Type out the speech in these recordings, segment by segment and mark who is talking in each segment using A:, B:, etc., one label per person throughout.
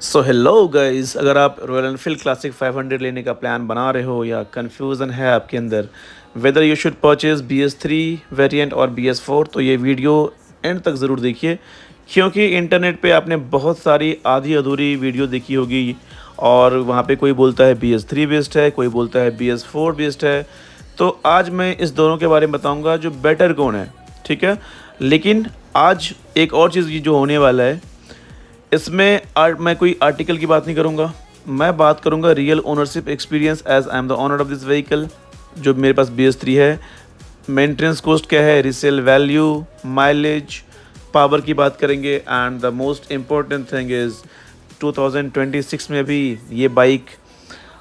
A: So hello guys, अगर आप royal Enfield classic 500 लेने का प्लान बना रहे हो या कन्फ्यूज़न है आपके अंदर whether you should purchase BS3 variant और BS4, तो ये वीडियो एंड तक ज़रूर देखिए, क्योंकि इंटरनेट पे आपने बहुत सारी आधी अधूरी वीडियो देखी होगी और वहाँ पे कोई बोलता है BS3 बेस्ट है, कोई बोलता है BS4 बेस्ट है। तो आज मैं इस दोनों के बारे में बताऊँगा जो बेटर कौन है, ठीक है। लेकिन आज एक और चीज़ जो होने वाला है, इसमें मैं कोई आर्टिकल की बात नहीं करूँगा, मैं बात करूँगा real ownership experience as I am the owner of this vehicle. जो मेरे पास BS3 है, मेंटेनेंस कॉस्ट क्या है, रीसेल वैल्यू, माइलेज, पावर की बात करेंगे and the most important thing is 2026 में भी ये बाइक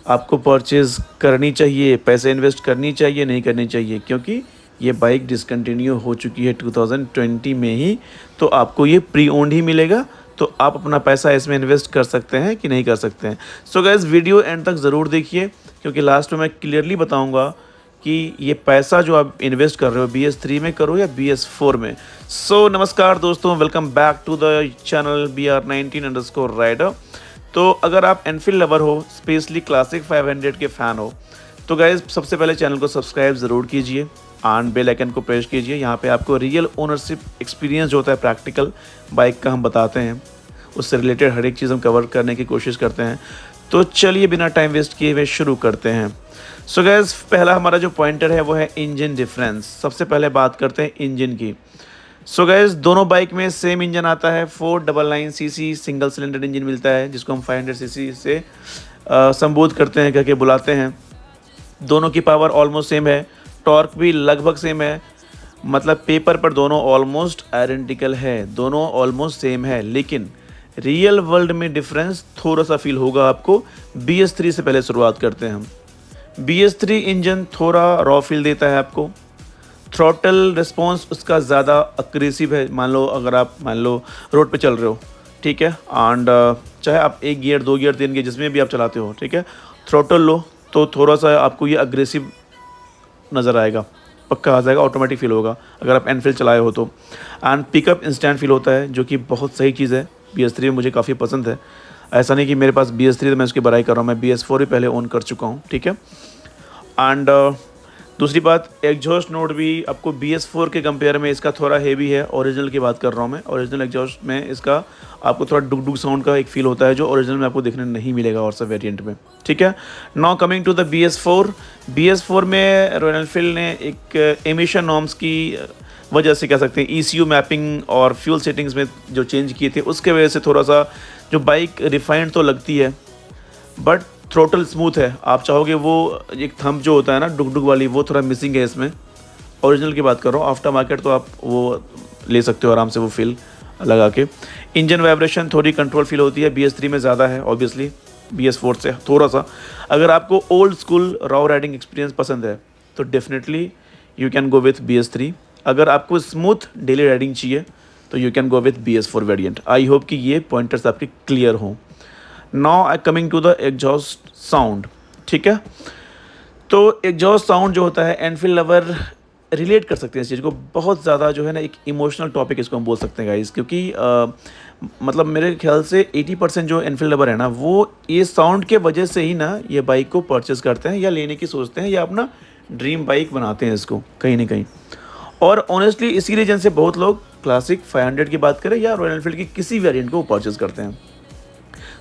A: आपको परचेज़ करनी चाहिए, पैसे इन्वेस्ट करनी चाहिए, नहीं करनी चाहिए, क्योंकि ये बाइक डिसकंटिन्यू हो चुकी है 2020 में ही। तो आपको ये प्री ओन्ड ही मिलेगा, तो आप अपना पैसा इसमें इन्वेस्ट कर सकते हैं कि नहीं कर सकते हैं। सो गाइस, वीडियो एंड तक ज़रूर देखिए, क्योंकि लास्ट में मैं क्लियरली बताऊंगा कि ये पैसा जो आप इन्वेस्ट कर रहे हो BS3 में करो या BS4 में। सो नमस्कार दोस्तों, welcome back to the channel BR19_राइडर। तो अगर आप एनफील्ड लवर हो, स्पेशली क्लासिक 500 के फ़ैन हो, तो गाइज़ सबसे पहले चैनल को सब्सक्राइब ज़रूर कीजिए एंड बेल आइकन को प्रेस कीजिए। यहाँ पे आपको रियल ओनरशिप एक्सपीरियंस जो होता है प्रैक्टिकल बाइक का हम बताते हैं, उससे रिलेटेड हर एक चीज़ हम कवर करने की कोशिश करते हैं। तो चलिए बिना टाइम वेस्ट किए हुए शुरू करते हैं। सो गाइज़, पहला हमारा जो पॉइंटर है वो है इंजन डिफरेंस। सबसे पहले बात करते हैं इंजन की। सो गाइस, दोनों बाइक में सेम इंजन आता है, 499cc सिंगल सिलेंडर इंजन मिलता है, जिसको हम 500cc से संबोध करते हैं, करके बुलाते हैं। दोनों की पावर ऑलमोस्ट सेम है, टॉर्क भी लगभग सेम है, मतलब पेपर पर दोनों ऑलमोस्ट आइडेंटिकल है, दोनों ऑलमोस्ट सेम है। लेकिन रियल वर्ल्ड में डिफरेंस थोड़ा सा फील होगा आपको। BS3 से पहले शुरुआत करते हैं हम। BS3 इंजन थोड़ा रॉ फील देता है आपको, थ्रॉटल रिस्पॉन्स उसका ज़्यादा अग्रेसिव है। अगर आप मान लो रोड पे चल रहे हो, ठीक है, एंड चाहे आप 1 गियर 2 गियर 3 गियर जिसमें भी आप चलाते हो, ठीक है, थ्रॉटल लो तो थोड़ा सा आपको ये अग्रेसिव नज़र आएगा, पक्का आ जाएगा, ऑटोमेटिक फील होगा अगर आप एनफील्ड चलाए हो तो। एंड पिकअप इंस्टेंट फील होता है, जो कि बहुत सही चीज़ है। BS3 में मुझे काफ़ी पसंद है। ऐसा नहीं कि मेरे पास BS3 तो मैं उसकी बड़ाई कर रहा हूँ, मैं BS4 भी पहले ओन कर चुका हूँ, ठीक है। एंड दूसरी बात, एग्जॉस्ट नोट भी आपको BS4 के कंपेयर में इसका थोड़ा हेवी है। ओरिजिनल की बात कर रहा हूँ मैं, ओरिजिनल एग्जॉस्ट में इसका आपको थोड़ा डुक डुक साउंड का एक फील होता है, जो ओरिजिनल में आपको देखने नहीं मिलेगा और सब वेरिएंट में, ठीक है। Now coming to the BS4 में रॉयल एनफील्ड ने एक एमिशन नॉर्म्स की वजह से कह सकते हैं, ECU मैपिंग और फ्यूल सेटिंग्स में जो चेंज किए थे, उसके वजह से थोड़ा सा जो बाइक रिफाइंड तो लगती है, बट थ्रोटल स्मूथ है। आप चाहोगे वो एक थंब जो होता है ना डुक डुक वाली, वो थोड़ा मिसिंग है इसमें। ओरिजिनल की बात कर रहा हूँ, आफ्टर मार्केट तो आप वो ले सकते हो आराम से वो फील लगा के। इंजन वाइब्रेशन थोड़ी कंट्रोल फील होती है, BS3 में ज़्यादा है ऑब्वियसली, BS4 से थोड़ा सा। अगर आपको old school raw riding experience पसंद है तो definitely you can go with BS3। अगर आपको स्मूथ डेली राइडिंग चाहिए तो you can go with BS4 variant. I hope कि ये पॉइंटर्स आपके क्लियर हों। Now I coming to the exhaust sound, ठीक है। तो एग्जॉस्ट साउंड जो होता है, एनफील्ड लवर रिलेट कर सकते हैं इस चीज़ को बहुत ज़्यादा, जो है ना एक इमोशनल टॉपिक इसको हम बोल सकते हैं गाइस, क्योंकि मतलब मेरे ख्याल से 80% जो एनफील्ड लवर है ना, वो ये साउंड के वजह से ही ना ये बाइक को परचेज़ करते हैं या लेने की सोचते हैं या अपना ड्रीम बाइक बनाते हैं इसको कहीं ना कहीं। और ऑनेस्टली इसी रीजन से बहुत लोग क्लासिक 500 की बात करें या रॉयल एनफील्ड की किसी वेरिएंट को परचेज़ करते हैं।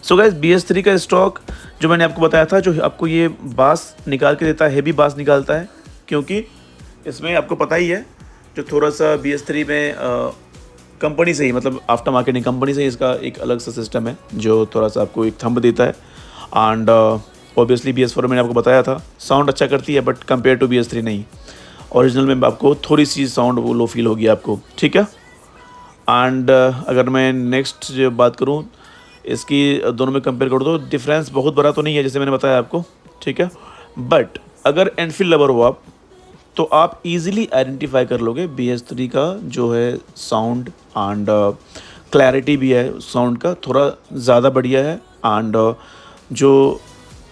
A: सो गाइस, BS3 का स्टॉक जो मैंने आपको बताया था, जो आपको ये बास निकाल के देता है, हेवी बास निकालता है, क्योंकि इसमें आपको पता ही है जो थोड़ा सा BS3 में कंपनी से ही, मतलब आफ्टर मार्केटिंग कंपनी से ही इसका एक अलग सा सिस्टम है, जो थोड़ा सा आपको एक थंब देता है। एंड ऑब्वियसली BS4 मैंने आपको बताया था साउंड अच्छा करती है, बट कंपेयर टू BS3 नहीं। ओरिजिनल में आपको थोड़ी सी साउंड वो लो फील होगी आपको, ठीक है। एंड अगर मैं नेक्स्ट जो बात करूँ इसकी, दोनों में कंपेयर करो तो डिफरेंस बहुत बड़ा तो नहीं है, जैसे मैंने बताया आपको, ठीक है। बट अगर एनफील्ड लवर हो आप, तो आप इजीली आइडेंटिफाई कर लोगे BS3 का जो है साउंड, एंड क्लैरिटी भी है साउंड का थोड़ा ज़्यादा बढ़िया है। एंड जो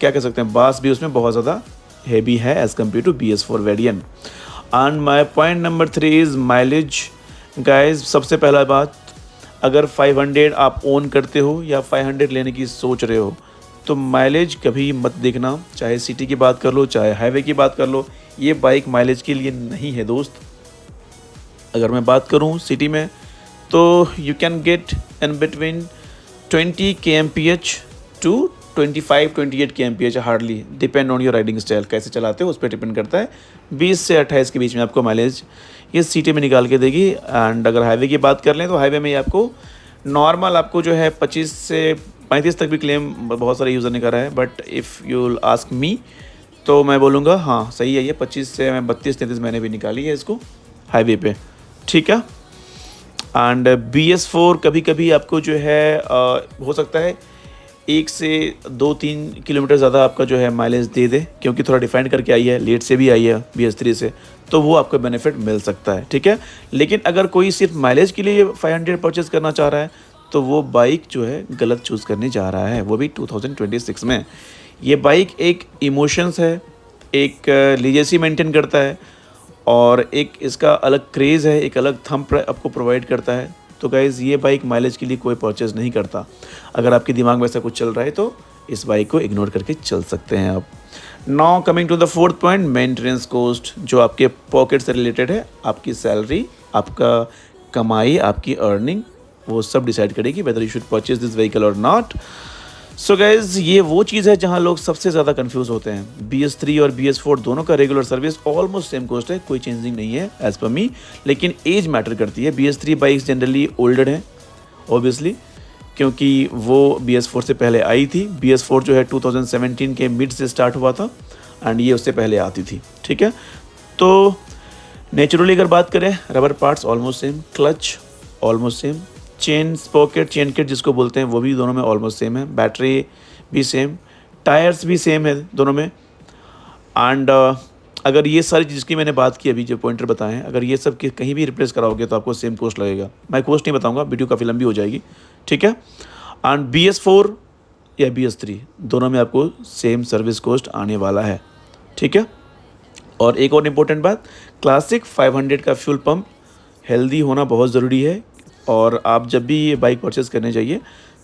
A: क्या कह सकते हैं, बास भी उसमें बहुत ज़्यादा हेवी है as compare to BS4 variant. And my point number 3 is mileage. Guys, सबसे पहला बात, अगर 500 आप ओन करते हो या 500 लेने की सोच रहे हो तो माइलेज कभी मत देखना, चाहे सिटी की बात कर लो चाहे हाईवे की बात कर लो, ये बाइक माइलेज के लिए नहीं है दोस्त। अगर मैं बात करूँ सिटी में तो you can get in between 20 kmph to 25-28 kmph hardly, depend on your riding style, कैसे चलाते हो उस पर डिपेंड करता है। 20 से 28 के बीच में आपको माइलेज ये सिटी में निकाल के देगी। एंड अगर हाईवे की बात कर लें तो हाईवे में ये आपको नॉर्मल आपको जो है 25 से 35 तक भी क्लेम बहुत सारे यूज़र ने करा है, but if you ask me तो मैं बोलूँगा हाँ सही है ये 25 से मैं 32-33 मैंने भी निकाली है इसको हाईवे पे, ठीक है। एंड BS4 कभी कभी आपको जो है हो सकता है 1 से 2-3 किलोमीटर ज़्यादा आपका जो है माइलेज दे दे, क्योंकि थोड़ा डिफाइन करके आई है, लेट से भी आई है BS3 से, तो वो आपको बेनिफिट मिल सकता है, ठीक है। लेकिन अगर कोई सिर्फ माइलेज के लिए 500 परचेज़ करना चाह रहा है तो वो बाइक जो है गलत चूज़ करने जा रहा है, वो भी 2026 में। ये बाइक एक इमोशंस है, एक लीजेसी मेंटेन करता है और एक इसका अलग क्रेज़ है, एक अलग थंब आपको प्रोवाइड करता है। तो गाइज़ ये बाइक माइलेज के लिए कोई परचेज़ नहीं करता। अगर आपके दिमाग में ऐसा कुछ चल रहा है तो इस बाइक को इग्नोर करके चल सकते हैं आप। Now coming to the fourth point, maintenance cost, जो आपके पॉकेट से रिलेटेड है। आपकी सैलरी, आपका कमाई, आपकी अर्निंग, वो सब डिसाइड करेगी whether you should purchase this vehicle और नॉट। सो गाइज ये वो चीज़ है जहां लोग सबसे ज़्यादा कंफ्यूज होते हैं। BS3 और BS4 दोनों का regular service almost same cost है, कोई चेंजिंग नहीं है एज़ पर मी, लेकिन एज मैटर करती है। BS3 बाइक्स जनरली ओल्डर हैं ऑब्वियसली, क्योंकि वो BS4 से पहले आई थी। BS4 जो है 2017 के मिड से स्टार्ट हुआ था एंड ये उससे पहले आती थी, ठीक है। तो नेचुरली अगर बात करें, rubber parts almost same, clutch almost same, chain sprocket, chain kit जिसको बोलते हैं वो भी दोनों में ऑलमोस्ट सेम है, बैटरी भी सेम, टायर्स भी सेम है दोनों में। एंड अगर ये सारी जिसकी मैंने बात की अभी जो पॉइंटर बताए हैं, अगर ये सब कहीं भी रिप्लेस कराओगे तो आपको सेम कॉस्ट लगेगा। मैं कॉस्ट नहीं बताऊंगा, वीडियो काफ़ी लंबी हो जाएगी, ठीक है। एंड BS4 या BS3 दोनों में आपको सेम सर्विस कॉस्ट आने वाला है, ठीक है। और एक और इम्पोर्टेंट बात, क्लासिक 500 का फ्यूल पम्प हेल्दी होना बहुत ज़रूरी है। और आप जब भी ये बाइक परचेज़ करने जाइए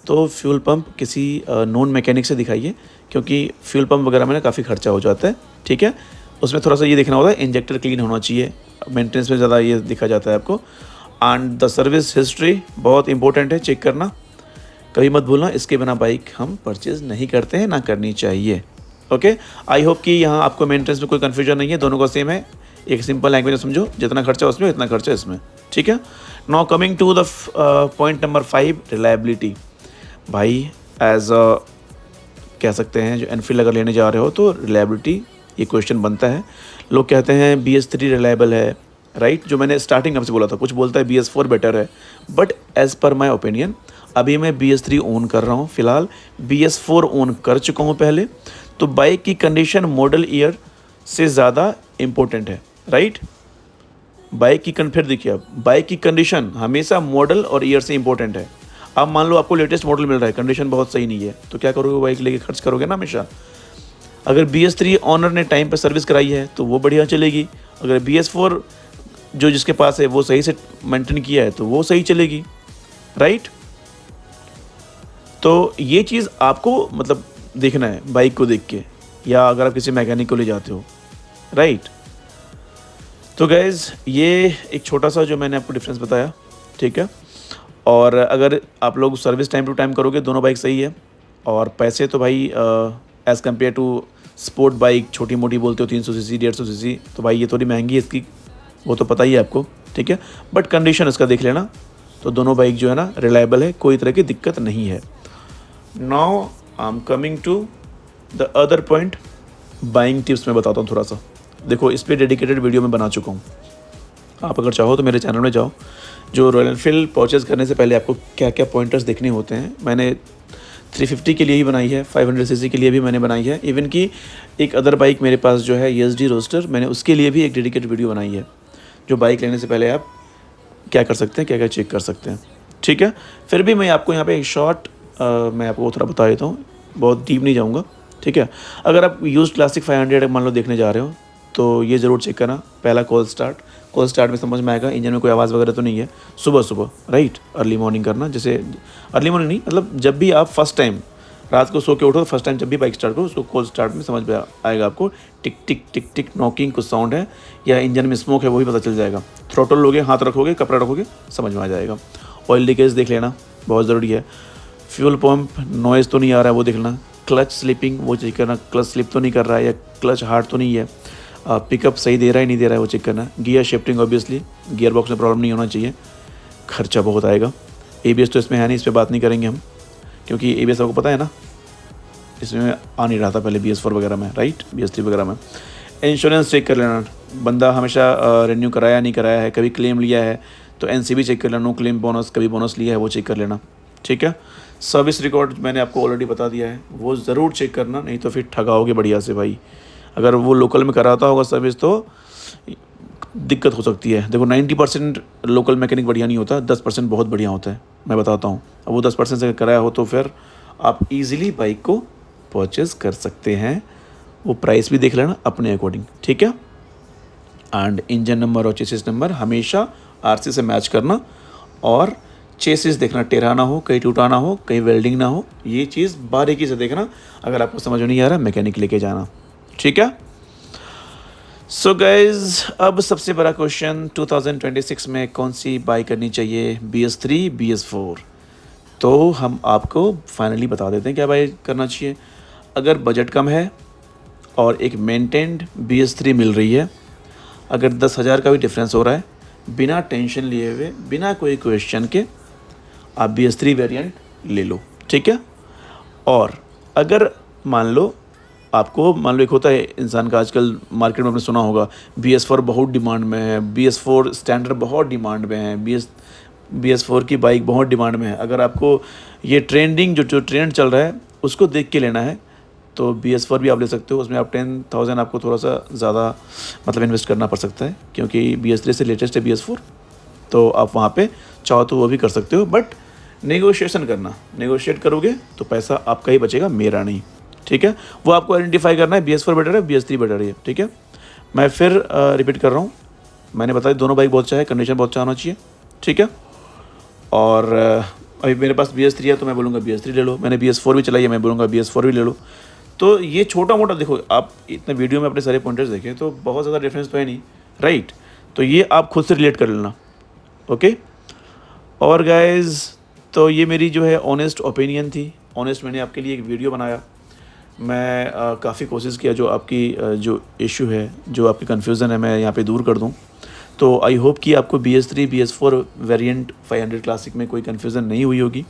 A: तो फ्यूल पंप किसी नॉन मैकेनिक से दिखाइए, क्योंकि फ्यूल पंप वगैरह में ना काफ़ी खर्चा हो जाता है, ठीक है। उसमें थोड़ा सा ये देखना होता है, इंजेक्टर क्लीन होना चाहिए, मेंटेनेंस में ज़्यादा ये दिखा जाता है आपको। एंड द सर्विस हिस्ट्री बहुत इंपॉर्टेंट है, चेक करना, कभी मत भूलना, इसके बिना बाइक हम परचेज़ नहीं करते हैं, ना करनी चाहिए। ओके, आई होप कि यहाँ आपको मेंटेनेंस में कोई कन्फ्यूजन नहीं है, दोनों का सेम है, एक सिंपल लैंग्वेज में समझो, जितना खर्चा उसमें इतना खर्चा इसमें, ठीक है। Now coming to the point number 5, reliability. भाई एज कह सकते हैं जो एनफील्ड अगर लेने जा रहे हो तो रिलायबिलिटी ये क्वेश्चन बनता है। लोग कहते हैं BS3 रिलायबल है, राइट, जो मैंने स्टार्टिंग आपसे बोला था, कुछ बोलता है BS4 बेटर है, but as per my opinion अभी मैं BS3 ओन कर रहा हूँ फ़िलहाल, BS4 ओन कर चुका हूँ पहले। तो बाइक की कंडीशन मॉडल ईयर से ज़्यादा इम्पोर्टेंट है, राइट। बाइक की फिर देखिए, अब बाइक की कंडीशन हमेशा मॉडल और ईयर से इंपॉर्टेंट है। अब मान लो आपको लेटेस्ट मॉडल मिल रहा है, कंडीशन बहुत सही नहीं है, तो क्या करोगे, बाइक लेके खर्च करोगे ना हमेशा। अगर BS3 ऑनर ने टाइम पर सर्विस कराई है तो वो बढ़िया चलेगी, अगर BS4 जो जिसके पास है वो सही से मेंटेन किया है तो वो सही चलेगी, राइट। तो ये चीज़ आपको मतलब देखना है बाइक को देख के, या अगर आप किसी मैकेनिक को ले जाते हो, राइट। तो गैज़ ये एक छोटा सा जो मैंने आपको डिफरेंस बताया, ठीक है। और अगर आप लोग सर्विस टाइम टू टाइम करोगे दोनों बाइक सही है। और पैसे तो भाई as compare to sport bike छोटी मोटी बोलते हो 300 सीसी 150 सीसी, तो भाई ये थोड़ी महंगी है इसकी, वो तो पता ही है आपको, ठीक है। बट कंडीशन इसका देख लेना, तो दोनों बाइक जो है ना रिलायबल है, कोई तरह की दिक्कत नहीं है। Now I am coming to the other point, buying tips में बताता हूँ थोड़ा सा। देखो इस पर डेडिकेटेड वीडियो मैं बना चुका हूँ, आप अगर चाहो तो मेरे चैनल में जाओ, जो रॉयल एनफील्ड परचेज़ करने से पहले आपको क्या क्या पॉइंटर्स देखने होते हैं। मैंने 350 के लिए ही बनाई है, 500 सीसी के लिए भी मैंने बनाई है, इवन कि एक अदर बाइक मेरे पास जो है ESD रोस्टर, मैंने उसके लिए भी एक डेडिकेटेड वीडियो बनाई है, जो बाइक लेने से पहले आप क्या कर सकते हैं, क्या क्या चेक कर सकते हैं, ठीक है। फिर भी मैं आपको यहाँ पे एक शॉर्ट मैं आपको थोड़ा बता देता हूँ, बहुत डीप नहीं जाऊँगा, ठीक है। अगर आप यूज्ड क्लासिक 500 मान लो देखने जा रहे हो तो ये ज़रूर चेक करना। पहला कॉल स्टार्ट में समझ में आएगा, इंजन में कोई आवाज़ वगैरह तो नहीं है। सुबह राइट, अर्ली मॉर्निंग करना, जैसे अर्ली मॉर्निंग नहीं, मतलब जब भी आप फर्स्ट टाइम रात को सो के उठो तो फर्स्ट टाइम जब भी बाइक स्टार्ट करो, उसको कॉल स्टार्ट में समझ में आएगा आपको। टिक टिक टिक टिक नॉकिंग कुछ साउंड है या इंजन में स्मोक है वो भी पता चल जाएगा। थ्रोटल लोगे, हाथ रखोगे, कपड़ा रखोगे, समझ में आ जाएगा। ऑयल लीकेज देख लेना, बहुत ज़रूरी है। फ्यूल पंप नॉइज़ तो नहीं आ रहा है वो देखना। क्लच स्लिपिंग वो चेक करना, क्लच स्लिप तो नहीं कर रहा है या क्लच हार्ड तो नहीं है। पिकअप सही दे रहा है नहीं दे रहा है वो चेक करना। Gear shifting obviously, gear box में प्रॉब्लम नहीं होना चाहिए, खर्चा बहुत आएगा। एबीएस तो इसमें है नहीं, इस पर बात नहीं करेंगे हम, क्योंकि एबीएस आपको पता है ना, इसमें आ नहीं रहा था पहले BS4 वगैरह में, राइट, BS3 वगैरह में। इंश्योरेंस चेक कर लेना, बंदा हमेशा रिन्यू कराया नहीं कराया है, कभी क्लेम लिया है तो NCB चेक कर लेना, नो क्लेम बोनस, कभी बोनस लिया है वो चेक कर लेना, ठीक है। सर्विस रिकॉर्ड मैंने आपको ऑलरेडी बता दिया है, वो ज़रूर चेक करना, नहीं तो फिर ठगाओगे बढ़िया से भाई। अगर वो लोकल में कराता होगा सर्विस तो दिक्कत हो सकती है। देखो 90% लोकल मैकेनिक बढ़िया नहीं होता, 10% बहुत बढ़िया होता है, मैं बताता हूँ। अब वो 10% से कराया हो तो फिर आप इजीली बाइक को परचेज़ कर सकते हैं। वो प्राइस भी देख लेना अपने अकॉर्डिंग, ठीक है। एंड इंजन नंबर और चेसिस नंबर हमेशा RC से मैच करना, और चेसिस देखना टेढ़ा ना हो, कहीं टूटा ना हो, कहीं वेल्डिंग ना हो, ये चीज़ बारीकी से देखना। अगर आपको समझ में नहीं आ रहा, मैकेनिक लेके जाना, ठीक है। सो गाइज, अब सबसे बड़ा क्वेश्चन 2026 में कौन सी बाइक करनी चाहिए, BS3 BS4? तो हम आपको फाइनली बता देते हैं क्या बाइक करना चाहिए। अगर बजट कम है और एक मेंटेन्ड BS3 मिल रही है, अगर 10,000 का भी डिफरेंस हो रहा है, बिना टेंशन लिए हुए, बिना कोई क्वेश्चन के आप BS3 वेरिएंट ले लो, ठीक है। और अगर मान लो एक होता है इंसान का, आजकल मार्केट में आपने सुना होगा BS4 बहुत डिमांड में है, BS4 स्टैंडर्ड बहुत डिमांड में है, BS4 की बाइक बहुत डिमांड में है। अगर आपको ये ट्रेंडिंग जो ट्रेंड चल रहा है उसको देख के लेना है तो BS4 भी आप ले सकते हो। उसमें आप 10,000 आपको थोड़ा सा ज़्यादा मतलब इन्वेस्ट करना पड़ सकता है, क्योंकि BS3 से लेटेस्ट है BS4, तो आप वहाँ पे चाहो तो वो भी कर सकते हो, बट नेगोशिएशन करना, नेगोशिएट करोगे तो पैसा आपका ही बचेगा, मेरा नहीं, ठीक है। वो आपको आइडेंटिफाई करना है, BS4 बेटर है, BS3 बेटर है, ठीक है। मैं फिर रिपीट कर रहा हूँ, मैंने बताया दोनों बाइक बहुत अच्छा है, कंडीशन बहुत अच्छा होना चाहिए, ठीक है। और अभी मेरे पास BS3 है तो मैं बोलूँगा BS3 ले लो, मैंने BS4 भी चलाई है, मैं बोलूँगा BS4 भी ले लो। तो ये छोटा मोटा देखो, आप इतने वीडियो में अपने सारे पॉइंटर्स देखें तो बहुत ज़्यादा डिफरेंस तो है नहीं, राइट। तो ये आप खुद से रिलेट कर लेना, ओके। और गाइज, तो ये मेरी जो है ऑनेस्ट ओपिनियन थी, ऑनेस्ट मैंने आपके लिए एक वीडियो बनाया। मैं काफ़ी कोशिश किया जो आपकी जो इशू है, जो आपकी कन्फ्यूज़न है, मैं यहाँ पे दूर कर दूँ। तो आई होप कि आपको BS3 BS4 वेरिएंट 500 क्लासिक में कोई कन्फ्यूज़न नहीं हुई होगी।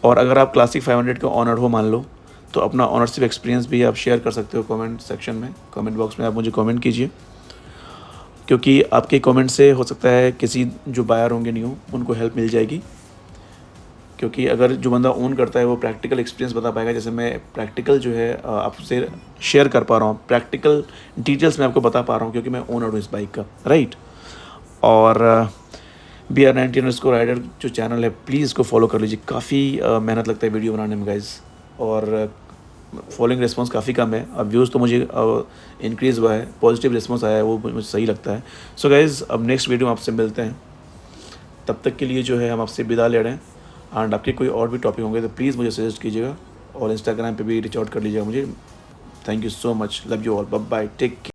A: और अगर आप क्लासिक 500 का ऑनर हो मान लो, तो अपना ऑनरशिप एक्सपीरियंस भी आप शेयर कर सकते हो कमेंट सेक्शन में, कमेंट बॉक्स में आप मुझे कमेंट कीजिए, क्योंकि आपके कमेंट से हो सकता है किसी जो बायर होंगे न्यू उनको हेल्प मिल जाएगी। क्योंकि अगर जो बंदा ओन करता है वो प्रैक्टिकल एक्सपीरियंस बता पाएगा, जैसे मैं प्रैक्टिकल जो है आपसे शेयर कर पा रहा हूँ, प्रैक्टिकल डिटेल्स मैं आपको बता पा रहा हूँ, क्योंकि मैं ओनर हूँ इस बाइक का, राइट। और BR90_राइडर जो चैनल है, प्लीज़ इसको फॉलो कर लीजिए। काफ़ी मेहनत लगता है वीडियो बनाने में गाइज़, और फॉलोइंग रिस्पांस काफ़ी कम है। अब व्यूज़ तो मुझे इंक्रीज़ हुआ है, पॉजिटिव रिस्पांस आया है, वो मुझे सही लगता है। सो गाइज़, अब नेक्स्ट वीडियो में आपसे मिलते हैं, तब तक के लिए जो है हम आपसे विदा ले रहे हैं। एंड आपके कोई और भी टॉपिक होंगे तो प्लीज़ मुझे सजेस्ट कीजिएगा, और इंस्टाग्राम पे भी रीच आउट कर लीजिएगा मुझे। Thank you so much, love you all, bye bye, take care.